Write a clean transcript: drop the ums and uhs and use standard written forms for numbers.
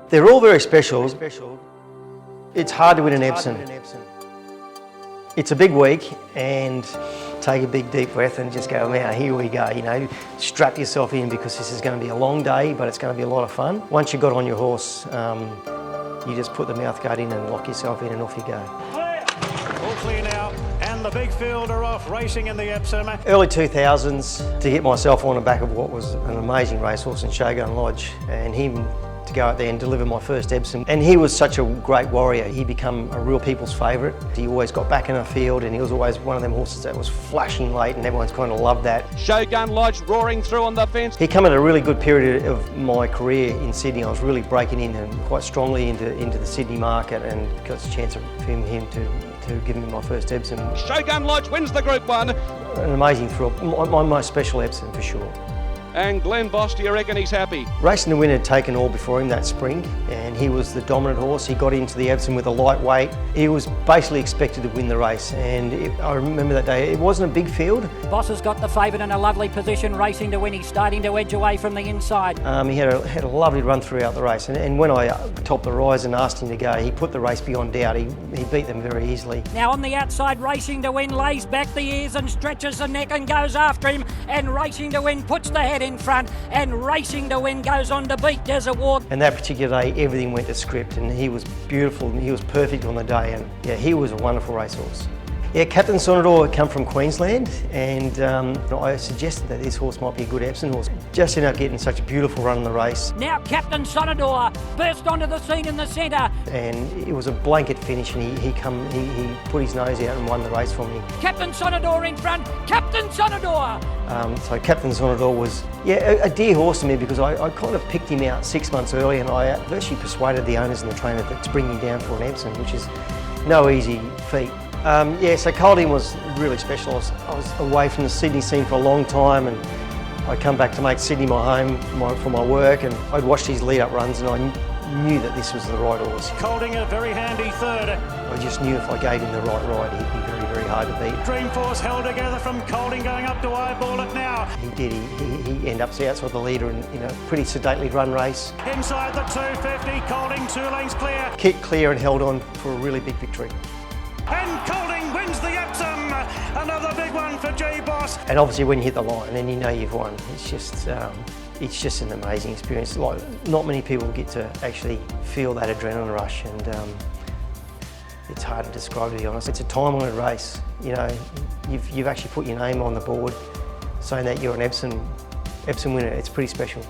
They're all very special. It's hard to win an Epsom. It's a big week, and take a big deep breath and just go, man, here we go, you know. Strap yourself in because this is going to be a long day, but it's going to be a lot of fun. Once you got on your horse, you just put the mouthguard in and lock yourself in and off you go. All clear now, and the big field are off racing in the Epsom. Early 2000s, to get myself on the back of what was an amazing racehorse in SHOGUN Lodge, and him to go out there and deliver my first Epsom. And he was such a great warrior. He became a real people's favourite. He always got back in the field, and he was always one of them horses that was flashing late, and everyone's kind of loved that. SHOGUN Lodge roaring through on the fence. He came at a really good period of my career in Sydney. I was really breaking in and quite strongly into the Sydney market, and got a chance for him to give me my first Epsom. SHOGUN Lodge wins the Group 1. An amazing thrill. My most special Epsom for sure. And Glen Boss, do you reckon he's happy? Racing to Win had taken all before him that spring, and he was the dominant horse. He got into the Epsom with a lightweight. He was basically expected to win the race, and I remember that day, it wasn't a big field. Boss has got the favourite in a lovely position, Racing to Win. He's starting to edge away from the inside. He had a lovely run throughout the race, and when I topped the rise and asked him to go, he put the race beyond doubt. He beat them very easily. Now on the outside, Racing to Win lays back the ears and stretches the neck and goes after him, and Racing to Win puts the head in front, and Racing to Win goes on to beat Desert Walk. And that particular day, everything went to script, and he was beautiful, and he was perfect on the day, and yeah, he was a wonderful racehorse. Yeah, Captain SONADOR come from Queensland, and I suggested that this horse might be a good Epsom horse. Just ended up getting such a beautiful run in the race. Now Captain SONADOR burst onto the scene in the centre. And it was a blanket finish, and he put his nose out and won the race for me. Captain SONADOR in front, Captain SONADOR! So Captain SONADOR was, a dear horse to me, because I kind of picked him out 6 months early, and I virtually persuaded the owners and the trainer to bring him down for an Epsom, which is no easy feat. So Colding was really special. I was away from the Sydney scene for a long time, and I'd come back to make Sydney my home for my work, and I'd watched his lead-up runs, and I knew that this was the right horse. Colding a very handy third. I just knew if I gave him the right ride, he'd be very, very hard to beat. Dreamforce held together from Colding, going up to eyeball it now. He did. He ended up outside the leader in a pretty sedately run race. Inside the 250, Colding 2 lanes clear. Kicked clear and held on for a really big victory. And Colding wins the Epsom. Another big one for J Boss. And obviously when you hit the line, then you know you've won. It's just an amazing experience. Like, not many people get to actually feel that adrenaline rush, and it's hard to describe, to be honest. It's a time-honoured race. You know, you've actually put your name on the board saying that you're an Epsom winner. It's pretty special.